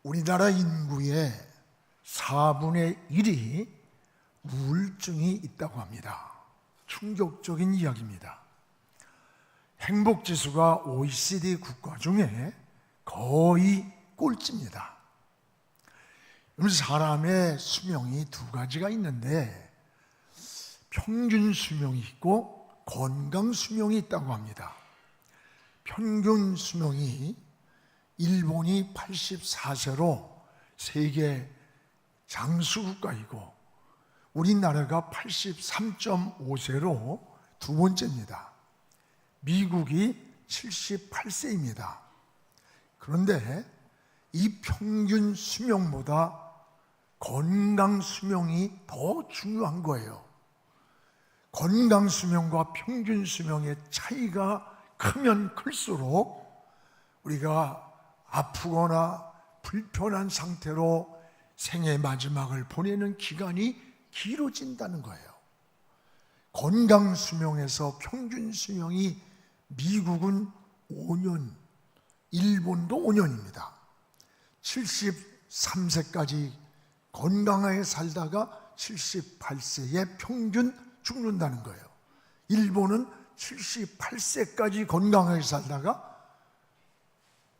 우리나라 인구의 4분의 1이 우울증이 있다고 합니다. 충격적인 이야기입니다. 행복지수가 OECD 국가 중에 거의 꼴찌입니다. 사람의 수명이 두 가지가 있는데 평균 수명이 있고 건강 수명이 있다고 합니다. 평균 수명이 일본이 84세로 세계 장수 국가이고 우리나라가 83.5세로 두 번째입니다. 미국이 78세입니다. 그런데 이 평균 수명보다 건강 수명이 더 중요한 거예요. 건강 수명과 평균 수명의 차이가 크면 클수록 우리가 아프거나 불편한 상태로 생의 마지막을 보내는 기간이 길어진다는 거예요. 건강 수명에서 평균 수명이 미국은 5년, 일본도 5년입니다. 73세까지 건강하게 살다가 78세에 평균 죽는다는 거예요. 일본은 78세까지 건강하게 살다가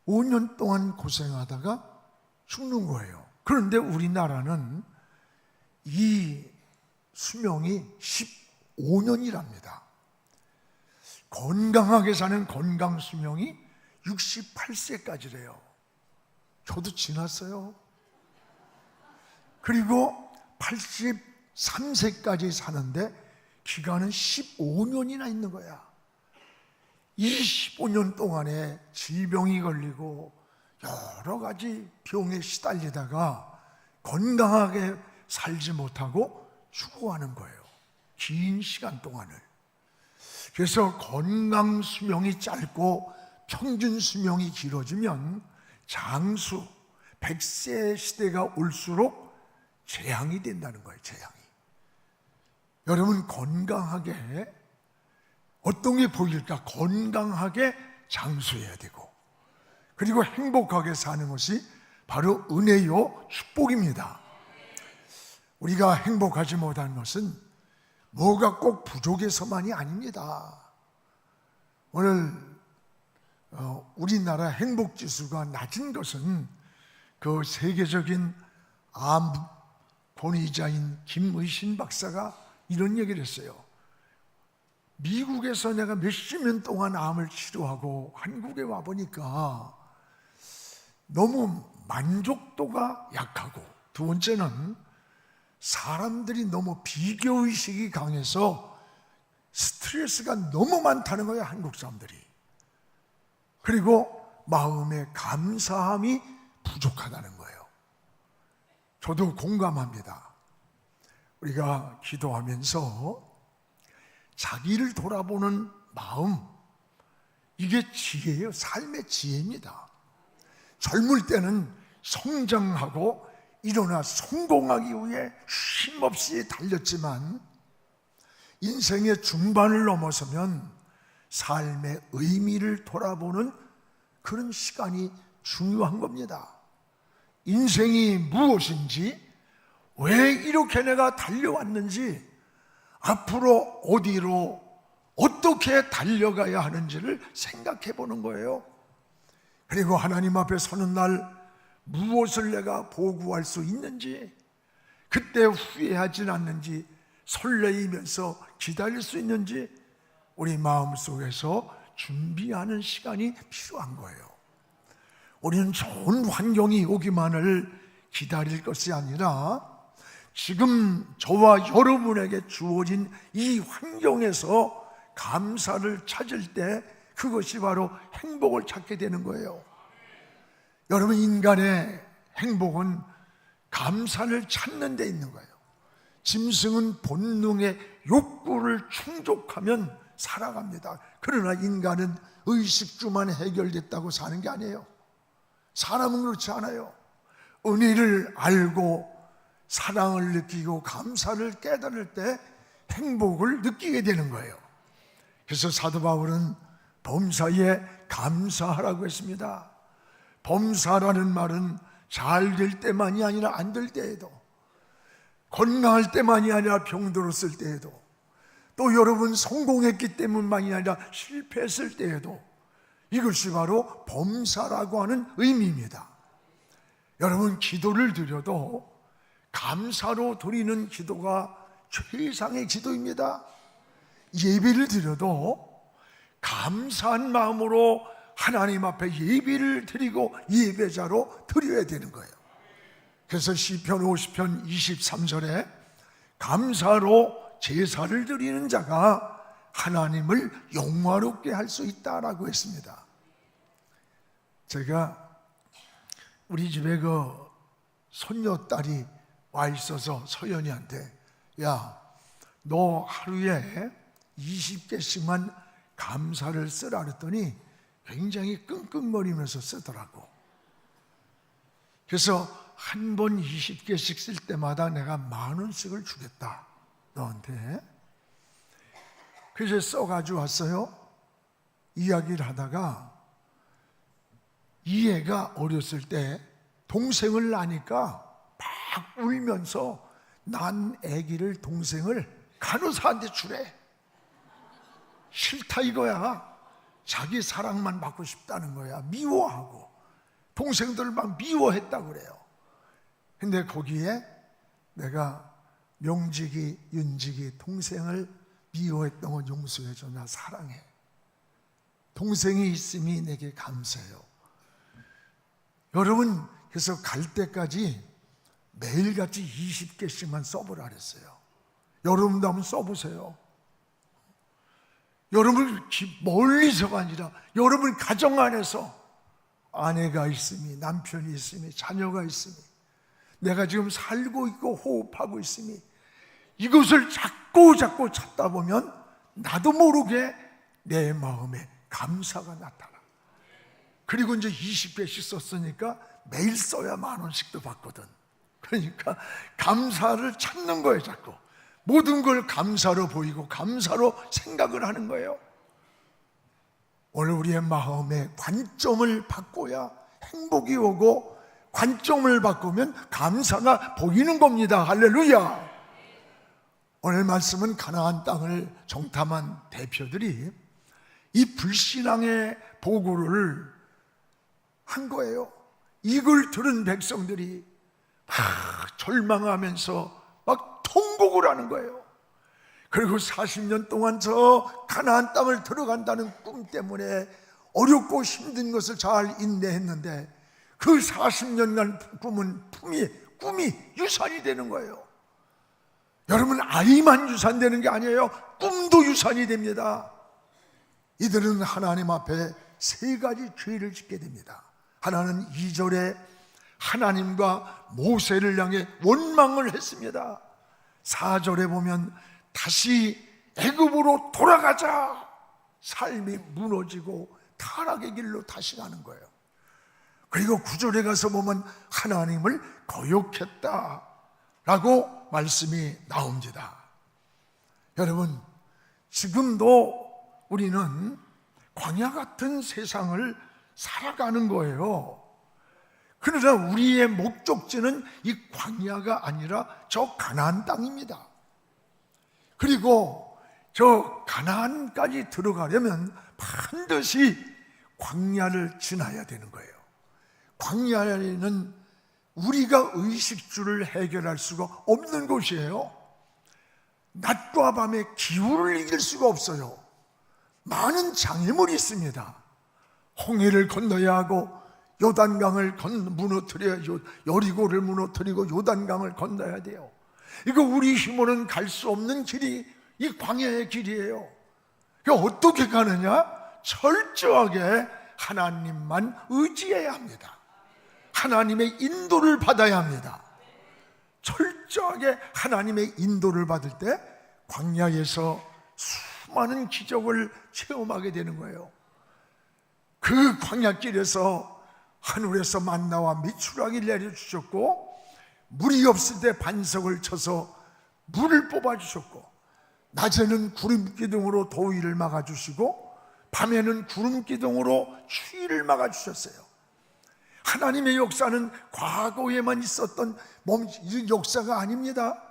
5년 동안 고생하다가 죽는 거예요. 그런데 우리나라는 이 수명이 15년이랍니다. 건강하게 사는 건강 수명이 68세까지래요. 저도 지났어요. 그리고 83세까지 사는데 기간은 15년이나 있는 거야. 이 15년 동안에 질병이 걸리고 여러 가지 병에 시달리다가 건강하게 살지 못하고 죽어가는 거예요. 긴 시간 동안을. 그래서 건강 수명이 짧고 평균 수명이 길어지면 장수, 100세 시대가 올수록 재앙이 된다는 거예요. 재앙이. 여러분 건강하게 어떤 게 보일까? 건강하게 장수해야 되고 그리고 행복하게 사는 것이 바로 은혜요 축복입니다. 우리가 행복하지 못한 것은 뭐가 꼭 부족해서만이 아닙니다. 오늘 우리나라 행복지수가 낮은 것은 그 세계적인 암 권위자인 김의신 박사가 이런 얘기를 했어요. 미국에서 내가 몇십 년 동안 암을 치료하고 한국에 와보니까 너무 만족도가 약하고 두 번째는 사람들이 너무 비교의식이 강해서 스트레스가 너무 많다는 거예요. 한국 사람들이. 그리고 마음의 감사함이 부족하다는 거예요. 저도 공감합니다. 우리가 기도하면서 자기를 돌아보는 마음, 이게 지혜예요. 삶의 지혜입니다. 젊을 때는 성장하고 일어나 성공하기 위해 쉼없이 달렸지만 인생의 중반을 넘어서면 삶의 의미를 돌아보는 그런 시간이 중요한 겁니다. 인생이 무엇인지, 왜 이렇게 내가 달려왔는지, 앞으로 어디로 어떻게 달려가야 하는지를 생각해 보는 거예요. 그리고 하나님 앞에 서는 날 무엇을 내가 보고할 수 있는지, 그때 후회하진 않는지, 설레이면서 기다릴 수 있는지 우리 마음속에서 준비하는 시간이 필요한 거예요. 우리는 좋은 환경이 오기만을 기다릴 것이 아니라 지금 저와 여러분에게 주어진 이 환경에서 감사를 찾을 때 그것이 바로 행복을 찾게 되는 거예요. 여러분, 인간의 행복은 감사를 찾는 데 있는 거예요. 짐승은 본능의 욕구를 충족하면 살아갑니다. 그러나 인간은 의식주만 해결됐다고 사는 게 아니에요. 사람은 그렇지 않아요. 은혜를 알고 사랑을 느끼고 감사를 깨달을 때 행복을 느끼게 되는 거예요. 그래서 사도 바울은 범사에 감사하라고 했습니다. 범사라는 말은 잘 될 때만이 아니라 안 될 때에도, 건강할 때만이 아니라 병들었을 때에도, 또 여러분 성공했기 때문만이 아니라 실패했을 때에도, 이것이 바로 범사라고 하는 의미입니다. 여러분, 기도를 드려도 감사로 드리는 기도가 최상의 기도입니다. 예배를 드려도 감사한 마음으로 하나님 앞에 예배를 드리고 예배자로 드려야 되는 거예요. 그래서 시편 50편 23절에 감사로 제사를 드리는 자가 하나님을 영화롭게 할 수 있다라고 했습니다. 제가 우리 집에 그 손녀딸이 와 있어서 서연이한테, 야, 너 하루에 20개씩만 감사를 쓰라 그랬더니 굉장히 끙끙거리면서 쓰더라고. 그래서 한 번 20개씩 쓸 때마다 내가 10,000원씩을 주겠다, 너한테. 그래서 써가지고 왔어요. 이야기를 하다가 이 애가 어렸을 때 동생을 낳으니까 막 울면서 난 애기를, 동생을 간호사한테 주래. 싫다 이거야. 자기 사랑만 받고 싶다는 거야. 미워하고 동생들을 막 미워했다고 그래요. 근데 거기에 내가 명직이, 윤직이 동생을 미워했던 건 용서해줘. 나 사랑해. 동생이 있음이 내게 감사해요. 여러분, 그래서 갈 때까지 매일같이 20개씩만 써보라 그랬어요. 여러분도 한번 써보세요. 여러분 멀리서가 아니라 여러분 가정 안에서 아내가 있음이, 남편이 있음이, 자녀가 있음이, 내가 지금 살고 있고 호흡하고 있음이, 이것을 자꾸 찾다 보면 나도 모르게 내 마음에 감사가 나타나. 그리고 이제 20개씩 썼으니까 매일 써야 10,000원씩도 받거든. 그러니까 감사를 찾는 거예요. 자꾸 모든 걸 감사로 보이고 감사로 생각을 하는 거예요. 오늘 우리의 마음에 관점을 바꿔야 행복이 오고, 관점을 바꾸면 감사가 보이는 겁니다. 할렐루야. 오늘 말씀은 가나안 땅을 정탐한 대표들이 이 불신앙의 보고를 한 거예요. 이걸 들은 백성들이 막 절망하면서 막 통곡을 하는 거예요. 그리고 40년 동안 저 가나안 땅을 들어간다는 꿈 때문에 어렵고 힘든 것을 잘 인내했는데 그 40년간 꿈은 꿈이 유산이 되는 거예요. 여러분, 아이만 유산되는 게 아니에요. 꿈도 유산이 됩니다. 이들은 하나님 앞에 3가지 죄를 짓게 됩니다. 하나는 2절에 하나님과 모세를 향해 원망을 했습니다. 4절에 보면 다시 애굽으로 돌아가자, 삶이 무너지고 타락의 길로 다시 가는 거예요. 그리고 9절에 가서 보면 하나님을 거역했다라고 말씀이 나옵니다. 여러분, 지금도 우리는 광야 같은 세상을 살아가는 거예요. 그러나 우리의 목적지는 이 광야가 아니라 저 가나안 땅입니다. 그리고 저 가나안까지 들어가려면 반드시 광야를 지나야 되는 거예요. 광야는 우리가 의식주를 해결할 수가 없는 곳이에요. 낮과 밤의 기후를 이길 수가 없어요. 많은 장애물이 있습니다. 홍해를 건너야 하고 요단강을 무너뜨려야, 여리고를 무너뜨리고 요단강을 건너야 돼요. 이거 우리 힘으로는 갈 수 없는 길이 이 광야의 길이에요. 이거 어떻게 가느냐? 철저하게 하나님만 의지해야 합니다. 하나님의 인도를 받아야 합니다. 철저하게 하나님의 인도를 받을 때 광야에서 수많은 기적을 체험하게 되는 거예요. 그 광야길에서 하늘에서 만나와 미추라기 내려주셨고, 물이 없을 때 반석을 쳐서 물을 뽑아주셨고, 낮에는 구름 기둥으로 더위를 막아주시고 밤에는 구름 기둥으로 추위를 막아주셨어요. 하나님의 역사는 과거에만 있었던 역사가 아닙니다.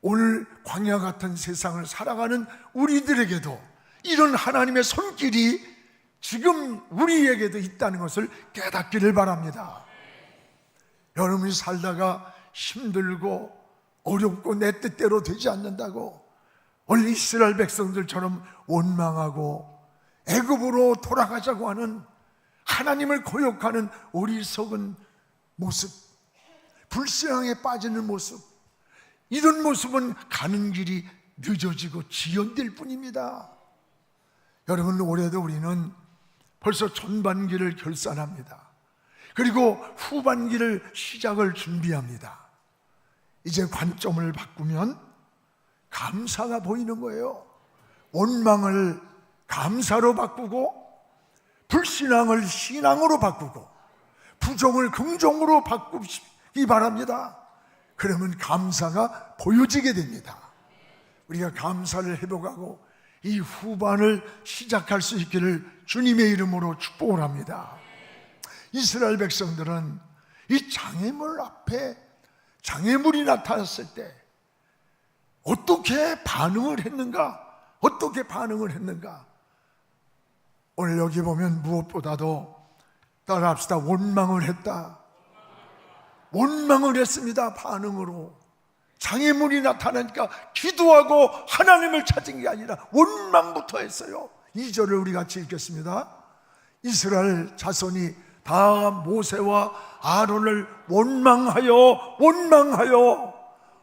오늘 광야 같은 세상을 살아가는 우리들에게도 이런 하나님의 손길이 지금 우리에게도 있다는 것을 깨닫기를 바랍니다. 여러분이 살다가 힘들고 어렵고 내 뜻대로 되지 않는다고 오늘 이스라엘 백성들처럼 원망하고 애굽으로 돌아가자고 하는, 하나님을 거역하는 어리석은 모습, 불신앙에 빠지는 모습, 이런 모습은 가는 길이 늦어지고 지연될 뿐입니다. 여러분, 올해도 우리는 벌써 전반기를 결산합니다. 그리고 후반기를 시작을 준비합니다. 이제 관점을 바꾸면 감사가 보이는 거예요. 원망을 감사로 바꾸고, 불신앙을 신앙으로 바꾸고, 부정을 긍정으로 바꾸기 바랍니다. 그러면 감사가 보여지게 됩니다. 우리가 감사를 회복하고 이 후반을 시작할 수 있기를 주님의 이름으로 축복을 합니다. 이스라엘 백성들은 이 장애물 앞에 장애물이 나타났을 때 어떻게 반응을 했는가? 오늘 여기 보면 무엇보다도 따라합시다. 원망을 했다. 원망을 했습니다. 반응으로. 장애물이 나타나니까 기도하고 하나님을 찾은 게 아니라 원망부터 했어요. 2절을 우리 같이 읽겠습니다. 이스라엘 자손이 다 모세와 아론을 원망하여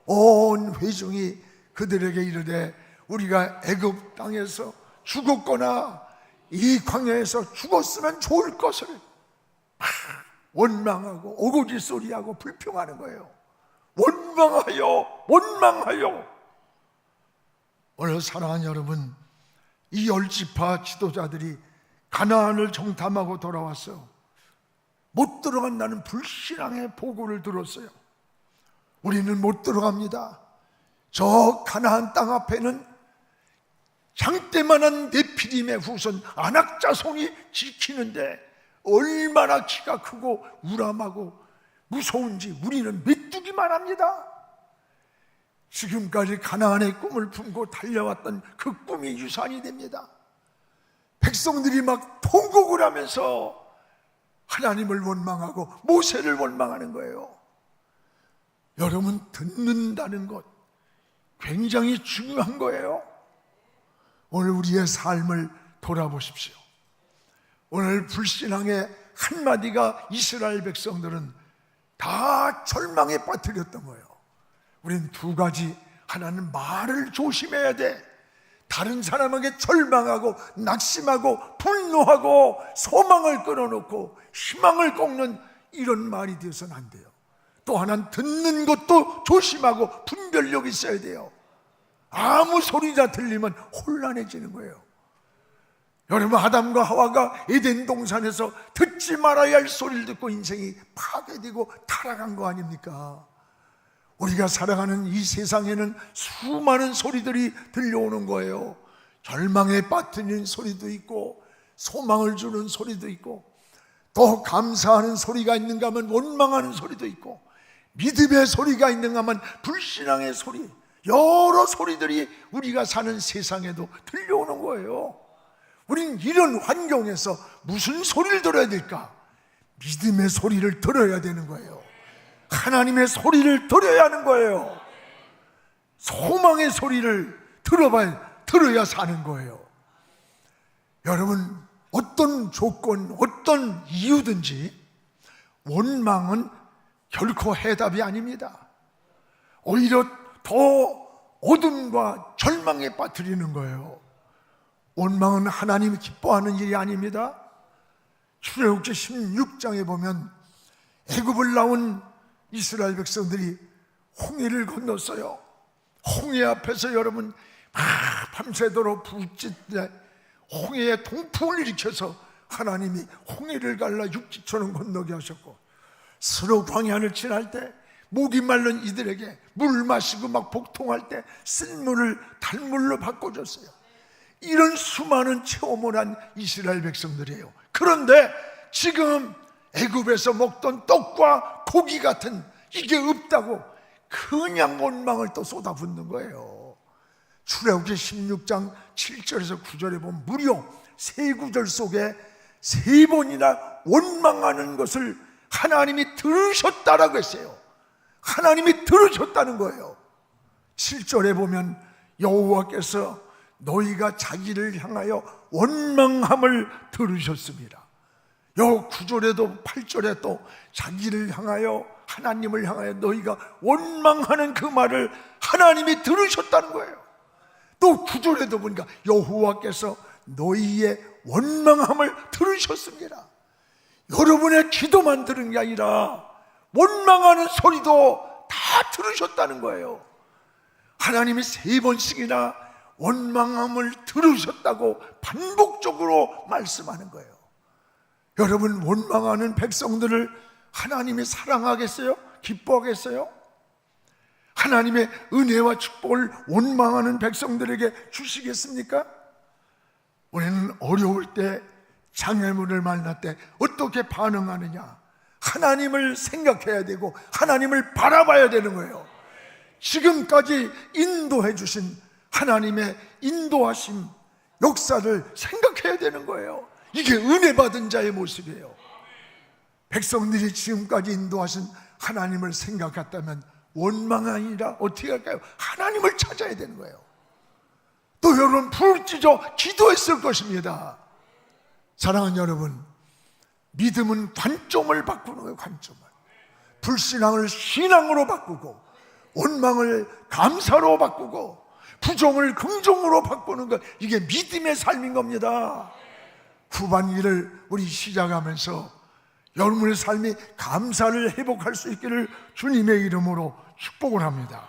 온 회중이 그들에게 이르되 우리가 애굽 땅에서 죽었거나 이 광야에서 죽었으면 좋을 것을 원망하고 오고지 소리하고 불평하는 거예요. 원망하여. 오늘 사랑하는 여러분, 이 10지파 지도자들이 가나안을 정탐하고 돌아왔어요. 못 들어간다는 불신앙의 보고를 들었어요. 우리는 못 들어갑니다. 저 가나안 땅 앞에는 장대만한 네피림의 후손 아낙자손이 지키는데 얼마나 키가 크고 우람하고 무서운지 우리는 메뚜기만 합니다. 지금까지 가나안의 꿈을 품고 달려왔던 그 꿈이 유산이 됩니다. 백성들이 막 통곡을 하면서 하나님을 원망하고 모세를 원망하는 거예요. 여러분, 듣는다는 것 굉장히 중요한 거예요. 오늘 우리의 삶을 돌아보십시오. 오늘 불신앙의 한마디가 이스라엘 백성들은 다 절망에 빠뜨렸던 거예요. 우리는 두 가지, 하나는 말을 조심해야 돼. 다른 사람에게 절망하고 낙심하고 분노하고 소망을 끊어놓고 희망을 꺾는 이런 말이 되어서는 안 돼요. 또 하나는 듣는 것도 조심하고 분별력이 있어야 돼요. 아무 소리가 들리면 혼란해지는 거예요. 여러분, 아담과 하와가 에덴 동산에서 듣지 말아야 할 소리를 듣고 인생이 파괴되고 타락한 거 아닙니까? 우리가 살아가는 이 세상에는 수많은 소리들이 들려오는 거예요. 절망에 빠뜨리는 소리도 있고 소망을 주는 소리도 있고 또 감사하는 소리가 있는가 하면 원망하는 소리도 있고 믿음의 소리가 있는가 하면 불신앙의 소리, 여러 소리들이 우리가 사는 세상에도 들려오는 거예요. 우린 이런 환경에서 무슨 소리를 들어야 될까? 믿음의 소리를 들어야 되는 거예요. 하나님의 소리를 들어야 하는 거예요. 소망의 소리를 들어야 사는 거예요. 여러분, 어떤 조건, 어떤 이유든지 원망은 결코 해답이 아닙니다. 오히려 더 어둠과 절망에 빠뜨리는 거예요. 원망은 하나님이 기뻐하는 일이 아닙니다. 출애굽기 16장에 보면 애굽을 나온 이스라엘 백성들이 홍해를 건넜어요. 홍해 앞에서 여러분 밤새도록 부딪히는데 홍해에 동풍을 일으켜서 하나님이 홍해를 갈라 육지처럼 건너게 하셨고 스로 광야를 지날 때 목이 마른 이들에게 물 마시고 막 복통할 때 쓴 물을 달물로 바꿔줬어요. 이런 수많은 체험을 한 이스라엘 백성들이에요. 그런데 지금 애굽에서 먹던 떡과 고기 같은 이게 없다고 그냥 원망을 또 쏟아붓는 거예요. 출애굽기 16장 7절에서 9절에 보면 무려 세 구절 속에 세 번이나 원망하는 것을 하나님이 들으셨다라고 했어요. 하나님이 들으셨다는 거예요. 7절에 보면 여호와께서 너희가 자기를 향하여 원망함을 들으셨습니다. 요 9절에도 8절에 또 자기를 향하여, 하나님을 향하여 너희가 원망하는 그 말을 하나님이 들으셨다는 거예요. 또 9절에도 보니까 여호와께서 너희의 원망함을 들으셨습니다. 여러분의 기도만 들은 게 아니라 원망하는 소리도 다 들으셨다는 거예요. 하나님이 세 번씩이나 원망함을 들으셨다고 반복적으로 말씀하는 거예요. 여러분, 원망하는 백성들을 하나님이 사랑하겠어요? 기뻐하겠어요? 하나님의 은혜와 축복을 원망하는 백성들에게 주시겠습니까? 우리는 어려울 때, 장애물을 만날 때 어떻게 반응하느냐? 하나님을 생각해야 되고 하나님을 바라봐야 되는 거예요. 지금까지 인도해 주신 하나님의 인도하심, 역사를 생각해야 되는 거예요. 이게 은혜 받은 자의 모습이에요. 백성들이 지금까지 인도하신 하나님을 생각했다면 원망이 아니라 어떻게 할까요? 하나님을 찾아야 되는 거예요. 또 여러분, 부르짖어 기도했을 것입니다. 사랑하는 여러분, 믿음은 관점을 바꾸는 거예요. 관점을. 불신앙을 신앙으로 바꾸고, 원망을 감사로 바꾸고, 부정을 긍정으로 바꾸는 것, 이게 믿음의 삶인 겁니다. 후반기를 우리 시작하면서 여러분의 삶이 감사를 회복할 수 있기를 주님의 이름으로 축복을 합니다.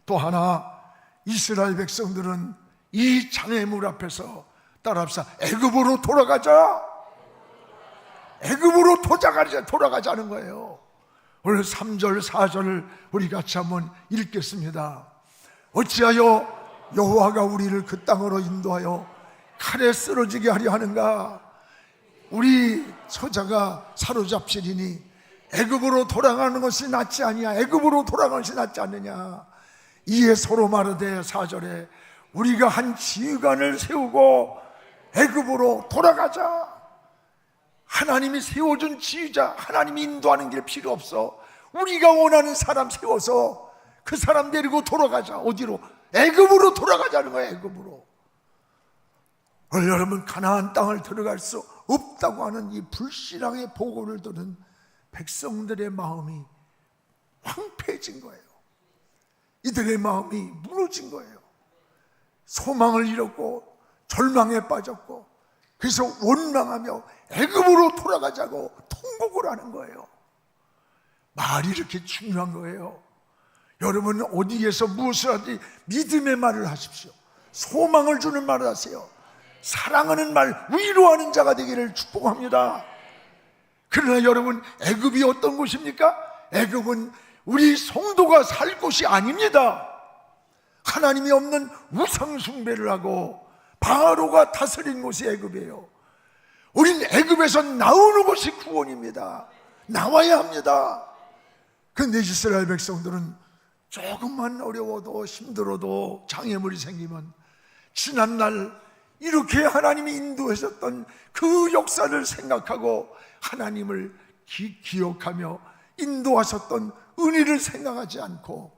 또 하나, 이스라엘 백성들은 이 장애물 앞에서 따라합시다. 애굽으로 돌아가자. 애굽으로 돌아가자는 거예요. 오늘 3절 4절을 우리 같이 한번 읽겠습니다. 어찌하여 여호와가 우리를 그 땅으로 인도하여 칼에 쓰러지게 하려 하는가? 우리 처자가 사로잡히리니 애굽으로 돌아가는 것이 낫지 아니냐? 애굽으로 돌아가는 것이 낫지 않느냐? 이에 서로 말하되 4절에 우리가 한 지휘관을 세우고 애굽으로 돌아가자. 하나님이 세워준 지휘자, 하나님이 인도하는 길 필요 없어. 우리가 원하는 사람 세워서 그 사람 데리고 돌아가자. 어디로? 애굽으로 돌아가자는 거예요. 애굽으로. 오늘 여러분, 가나안 땅을 들어갈 수 없다고 하는 이 불신앙의 보고를 들은 백성들의 마음이 황폐해진 거예요. 이들의 마음이 무너진 거예요. 소망을 잃었고 절망에 빠졌고, 그래서 원망하며 애굽으로 돌아가자고 통곡을 하는 거예요. 말이 이렇게 중요한 거예요. 여러분, 어디에서 무엇을 하든지 믿음의 말을 하십시오. 소망을 주는 말을 하세요. 사랑하는 말, 위로하는 자가 되기를 축복합니다. 그러나 여러분, 애굽이 어떤 곳입니까? 애굽은 우리 성도가 살 곳이 아닙니다. 하나님이 없는 우상 숭배를 하고 바로가 다스린 곳이 애굽이에요. 우린 애굽에서 나오는 것이 구원입니다. 나와야 합니다. 그런데 이스라엘 백성들은 조금만 어려워도 힘들어도 장애물이 생기면 지난날 이렇게 하나님이 인도하셨던 그 역사를 생각하고 하나님을 기억하며 인도하셨던 은혜를 생각하지 않고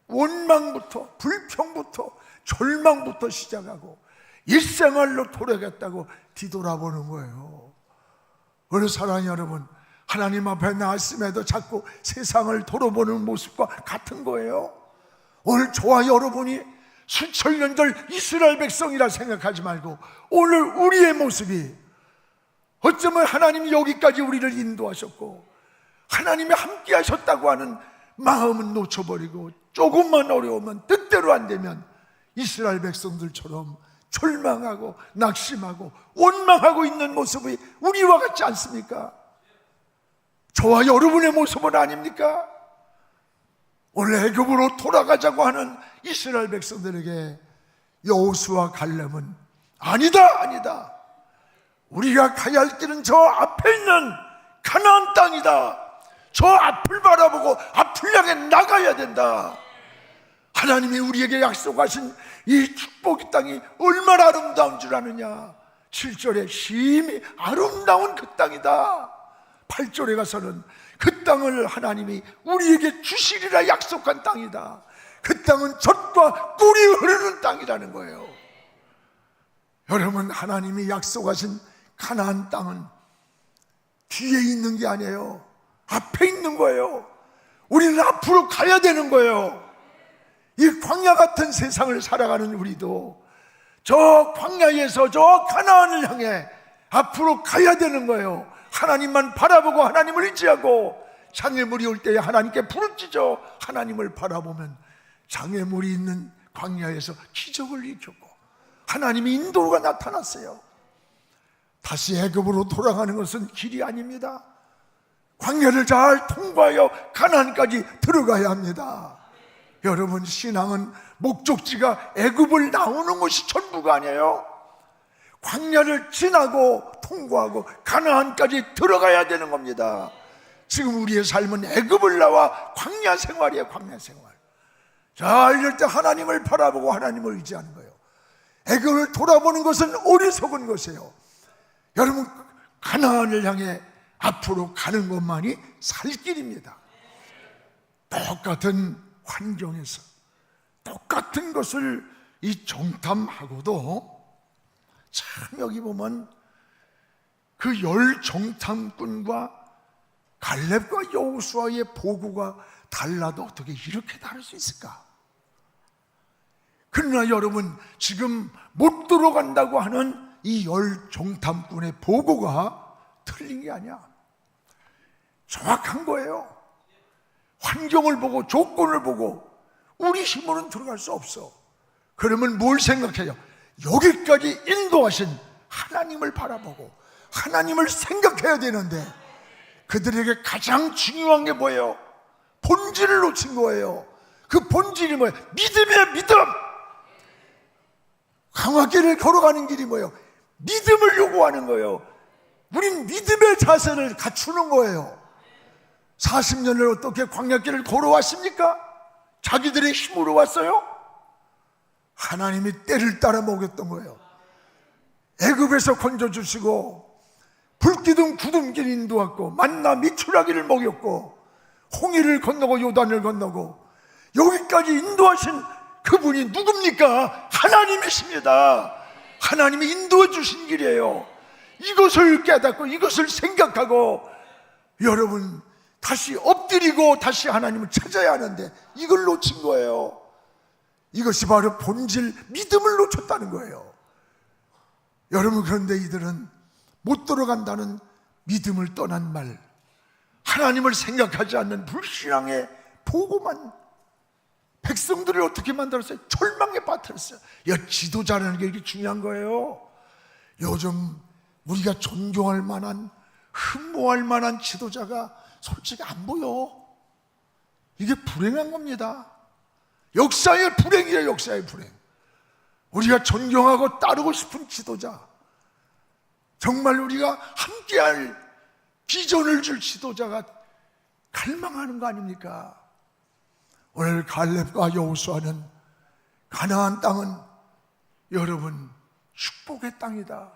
원망부터, 불평부터, 절망부터 시작하고 일생활로 돌아갔다고 뒤돌아보는 거예요. 우리 사랑하는 여러분, 하나님 앞에 나왔음에도 자꾸 세상을 돌아보는 모습과 같은 거예요. 오늘 저와 여러분이 수천 년들 이스라엘 백성이라 생각하지 말고 오늘 우리의 모습이, 어쩌면 하나님이 여기까지 우리를 인도하셨고 하나님이 함께 하셨다고 하는 마음은 놓쳐버리고 조금만 어려우면, 뜻대로 안 되면 이스라엘 백성들처럼 절망하고 낙심하고 원망하고 있는 모습이 우리와 같지 않습니까? 저와 여러분의 모습은 아닙니까? 오늘 애굽으로 돌아가자고 하는 이스라엘 백성들에게 여호수아 갈렙은 아니다, 아니다. 우리가 가야 할 길은 저 앞에 있는 가나안 땅이다. 저 앞을 바라보고 앞을 향해 나가야 된다. 하나님이 우리에게 약속하신 이 축복의 땅이 얼마나 아름다운 줄 아느냐. 7절에 심히 아름다운 그 땅이다. 8절에 가서는 그 땅을 하나님이 우리에게 주시리라 약속한 땅이다. 그 땅은 젖과 꿀이 흐르는 땅이라는 거예요. 여러분, 하나님이 약속하신 가나안 땅은 뒤에 있는 게 아니에요. 앞에 있는 거예요. 우리는 앞으로 가야 되는 거예요. 이 광야 같은 세상을 살아가는 우리도 저 광야에서 저 가나안을 향해 앞으로 가야 되는 거예요. 하나님만 바라보고 하나님을 의지하고, 장애물이 올 때에 하나님께 부르짖어 하나님을 바라보면 장애물이 있는 광야에서 기적을 일으켰고 하나님이 인도가 나타났어요. 다시 애굽으로 돌아가는 것은 길이 아닙니다. 광야를 잘 통과하여 가나안까지 들어가야 합니다. 여러분, 신앙은 목적지가 애굽을 나오는 것이 전부가 아니에요. 광야를 지나고 통과하고 가나안까지 들어가야 되는 겁니다. 지금 우리의 삶은 애굽을 나와 광야 생활이에요. 광야 생활. 자, 이럴 때 하나님을 바라보고 하나님을 의지하는 거예요. 애굽을 돌아보는 것은 어리석은 것이에요. 여러분, 가나안을 향해 앞으로 가는 것만이 살 길입니다. 똑같은 환경에서 똑같은 것을 이 정탐하고도 참 여기 보면 그 열 정탐꾼과 갈렙과 여호수아의 보고가 달라도 어떻게 이렇게 다를 수 있을까? 그러나 여러분, 지금 못 들어간다고 하는 이 열 정탐꾼의 보고가 틀린 게 아니야. 정확한 거예요. 환경을 보고 조건을 보고 우리 힘으로는 들어갈 수 없어. 그러면 뭘 생각해요? 여기까지 인도하신 하나님을 바라보고 하나님을 생각해야 되는데 그들에게 가장 중요한 게 뭐예요? 본질을 놓친 거예요. 그 본질이 뭐예요? 믿음이에요. 믿음. 광야길을 걸어가는 길이 뭐예요? 믿음을 요구하는 거예요. 우린 믿음의 자세를 갖추는 거예요. 40년을 어떻게 광야길을 걸어왔습니까? 자기들의 힘으로 왔어요? 하나님이 때를 따라 먹였던 거예요. 애굽에서 건져주시고 불기둥 구름길 인도했고 만나 미추라기를 먹였고 홍해를 건너고 요단을 건너고 여기까지 인도하신 그분이 누굽니까? 하나님이십니다. 하나님이 인도해 주신 길이에요. 이것을 깨닫고 이것을 생각하고 여러분 다시 엎드리고 다시 하나님을 찾아야 하는데 이걸 놓친 거예요. 이것이 바로 본질 믿음을 놓쳤다는 거예요. 여러분, 그런데 이들은 못 들어간다는 믿음을 떠난 말, 하나님을 생각하지 않는 불신앙의 보고만 백성들을 어떻게 만들었어요? 절망에 빠뜨렸어요. 지도자라는 게 이렇게 중요한 거예요. 요즘 우리가 존경할 만한, 흠모할 만한 지도자가 솔직히 안 보여. 이게 불행한 겁니다. 역사의 불행이에요. 역사의 불행. 우리가 존경하고 따르고 싶은 지도자, 정말 우리가 함께할 비전을 줄 지도자가 갈망하는 거 아닙니까? 오늘 갈렙과 여호수아는 가나안 땅은 여러분 축복의 땅이다.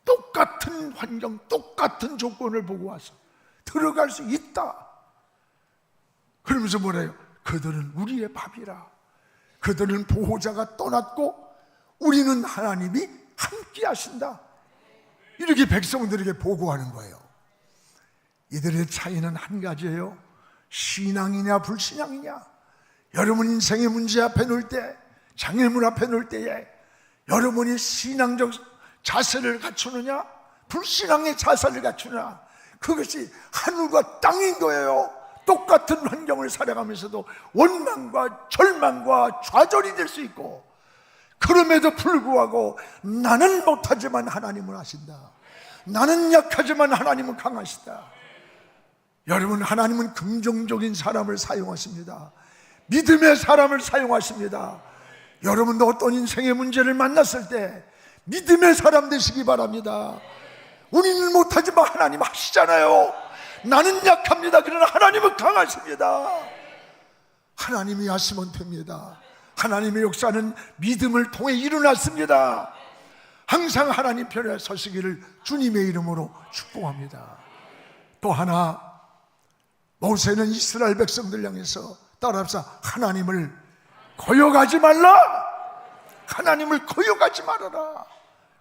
똑같은 환경, 똑같은 조건을 보고 와서 들어갈 수 있다. 그러면서 뭐래요? 그들은 우리의 밥이라. 그들은 보호자가 떠났고 우리는 하나님이 함께 하신다. 이렇게 백성들에게 보고하는 거예요. 이들의 차이는 한 가지예요. 신앙이냐 불신앙이냐. 여러분 인생의 문제 앞에 놓을 때, 장애물 앞에 놓을 때에 여러분이 신앙적 자세를 갖추느냐 불신앙의 자세를 갖추느냐, 그것이 하늘과 땅인 거예요. 똑같은 환경을 살아가면서도 원망과 절망과 좌절이 될 수 있고, 그럼에도 불구하고 나는 못하지만 하나님은 하신다. 나는 약하지만 하나님은 강하시다. 여러분, 하나님은 긍정적인 사람을 사용하십니다. 믿음의 사람을 사용하십니다. 여러분도 어떤 인생의 문제를 만났을 때 믿음의 사람 되시기 바랍니다. 우리는 못하지만 하나님 하시잖아요. 나는 약합니다. 그러나 하나님은 강하십니다. 하나님이 하시면 됩니다. 하나님의 역사는 믿음을 통해 일어났습니다. 항상 하나님 편에 서시기를 주님의 이름으로 축복합니다. 또 하나, 모세는 이스라엘 백성들 향해서 따라합시다. 하나님을 거역하지 말라. 하나님을 거역하지 말아라.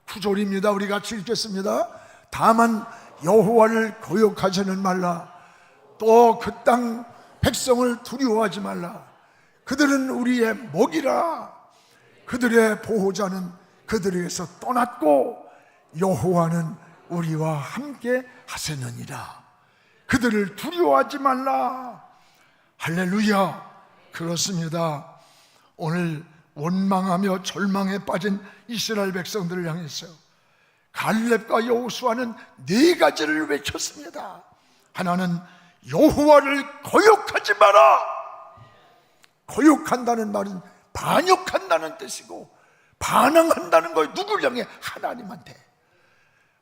9절입니다. 우리 같이 읽겠습니다. 다만 여호와를 거역하지는 말라. 또 그 땅 백성을 두려워하지 말라. 그들은 우리의 먹이라. 그들의 보호자는 그들에게서 떠났고 여호와는 우리와 함께 하시느니라. 그들을 두려워하지 말라. 할렐루야. 그렇습니다. 오늘 원망하며 절망에 빠진 이스라엘 백성들을 향해서 갈렙과 여호수아는 네 가지를 외쳤습니다. 하나는 여호와를 거역하지 마라. 거역한다는 말은 반역한다는 뜻이고, 반항한다는 거예요. 누굴 향해? 하나님한테.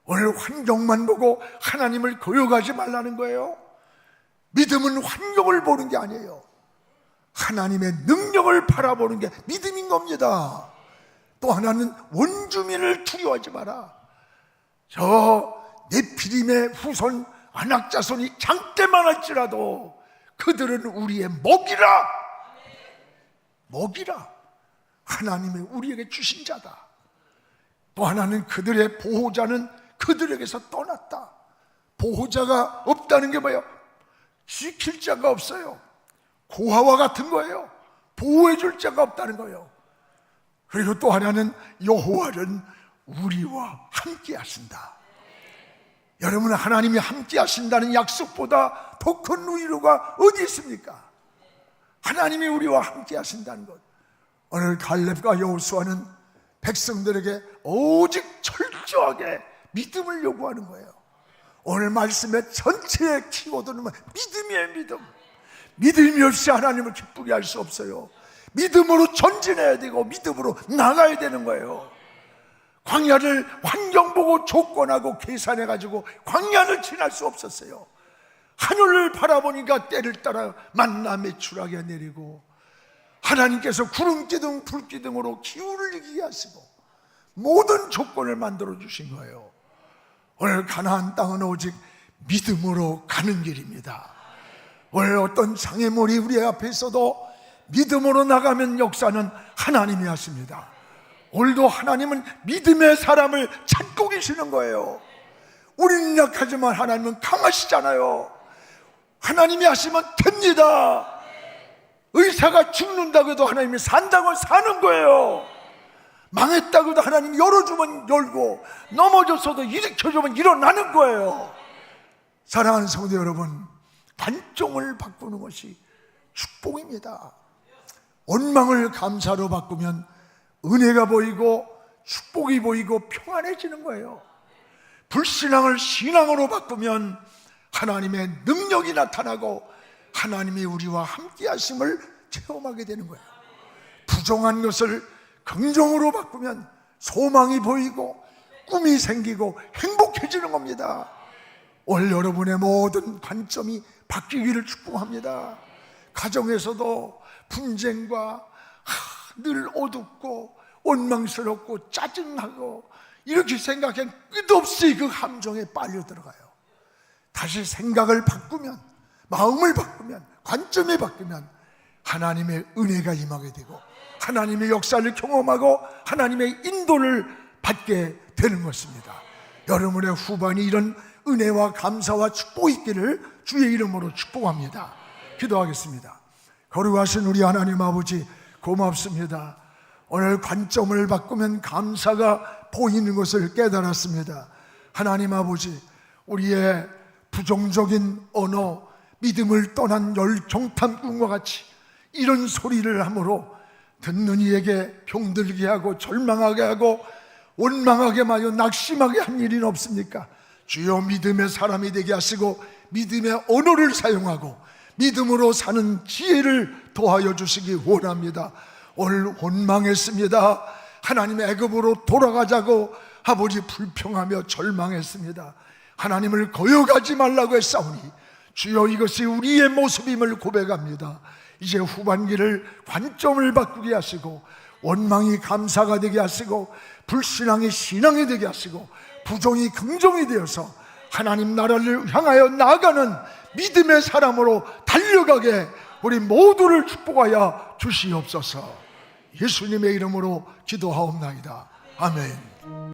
오늘 환경만 보고 하나님을 거역하지 말라는 거예요. 믿음은 환경을 보는 게 아니에요. 하나님의 능력을 바라보는 게 믿음인 겁니다. 또 하나는 원주민을 두려워하지 마라. 저 네피림의 후손 안악자손이 장대만 할지라도 그들은 우리의 먹이라. 먹이라. 하나님의 우리에게 주신 자다. 또 하나는 그들의 보호자는 그들에게서 떠났다. 보호자가 없다는 게 뭐예요? 지킬 자가 없어요. 고아와 같은 거예요. 보호해 줄 자가 없다는 거예요. 그리고 또 하나는 여호와는 우리와 함께 하신다. 여러분, 하나님이 함께 하신다는 약속보다 더 큰 위로가 어디 있습니까? 하나님이 우리와 함께 하신다는 것. 오늘 갈렙과 여호수아는 백성들에게 오직 철저하게 믿음을 요구하는 거예요. 오늘 말씀의 전체의 키워드는 믿음이에요. 믿음. 믿음이 없이 하나님을 기쁘게 할 수 없어요. 믿음으로 전진해야 되고 믿음으로 나가야 되는 거예요. 광야를 환경 보고 조건하고 계산해가지고 광야를 지날 수 없었어요. 하늘을 바라보니까 때를 따라 만나 매출하게 내리고, 하나님께서 구름기둥 불기둥으로 기후를 이기게 하시고 모든 조건을 만들어 주신 거예요. 오늘 가나안 땅은 오직 믿음으로 가는 길입니다. 오늘 어떤 장애물이 우리 앞에 있어도 믿음으로 나가면 역사는 하나님이 하십니다. 오늘도 하나님은 믿음의 사람을 찾고 계시는 거예요. 우리는 약하지만 하나님은 강하시잖아요. 하나님이 하시면 됩니다. 의사가 죽는다고 해도 하나님이 산다고 사는 거예요. 망했다고 해도 하나님이 열어주면 열고, 넘어졌어도 일으켜주면 일어나는 거예요. 사랑하는 성도 여러분, 관점을 바꾸는 것이 축복입니다. 원망을 감사로 바꾸면 은혜가 보이고 축복이 보이고 평안해지는 거예요. 불신앙을 신앙으로 바꾸면 하나님의 능력이 나타나고 하나님이 우리와 함께 하심을 체험하게 되는 거예요. 부정한 것을 긍정으로 바꾸면 소망이 보이고 꿈이 생기고 행복해지는 겁니다. 오늘 여러분의 모든 관점이 바뀌기를 축복합니다. 가정에서도 분쟁과 늘 어둡고 원망스럽고 짜증나고 이렇게 생각하면 끝없이 그 함정에 빨려 들어가요. 다시 생각을 바꾸면, 마음을 바꾸면, 관점이 바뀌면 하나님의 은혜가 임하게 되고 하나님의 역사를 경험하고 하나님의 인도를 받게 되는 것입니다. 여러분의 후반이 이런 은혜와 감사와 축복이 있기를 주의 이름으로 축복합니다. 기도하겠습니다. 거룩하신 우리 하나님 아버지, 고맙습니다. 오늘 관점을 바꾸면 감사가 보이는 것을 깨달았습니다. 하나님 아버지, 우리의 부정적인 언어, 믿음을 떠난 열정탐꾼과 같이 이런 소리를 함으로 듣는 이에게 병들게 하고 절망하게 하고 원망하게 하여 낙심하게 한 일은 없습니까? 주여, 믿음의 사람이 되게 하시고 믿음의 언어를 사용하고 믿음으로 사는 지혜를 더하여 주시기 원합니다. 오늘 원망했습니다. 하나님의 애굽으로 돌아가자고 아버지 불평하며 절망했습니다. 하나님을 거역하지 말라고 했사오니 주여, 이것이 우리의 모습임을 고백합니다. 이제 후반기를 관점을 바꾸게 하시고, 원망이 감사가 되게 하시고, 불신앙이 신앙이 되게 하시고, 부정이 긍정이 되어서 하나님 나라를 향하여 나아가는 믿음의 사람으로 달려가게 우리 모두를 축복하여 주시옵소서. 예수님의 이름으로 기도하옵나이다. 아멘.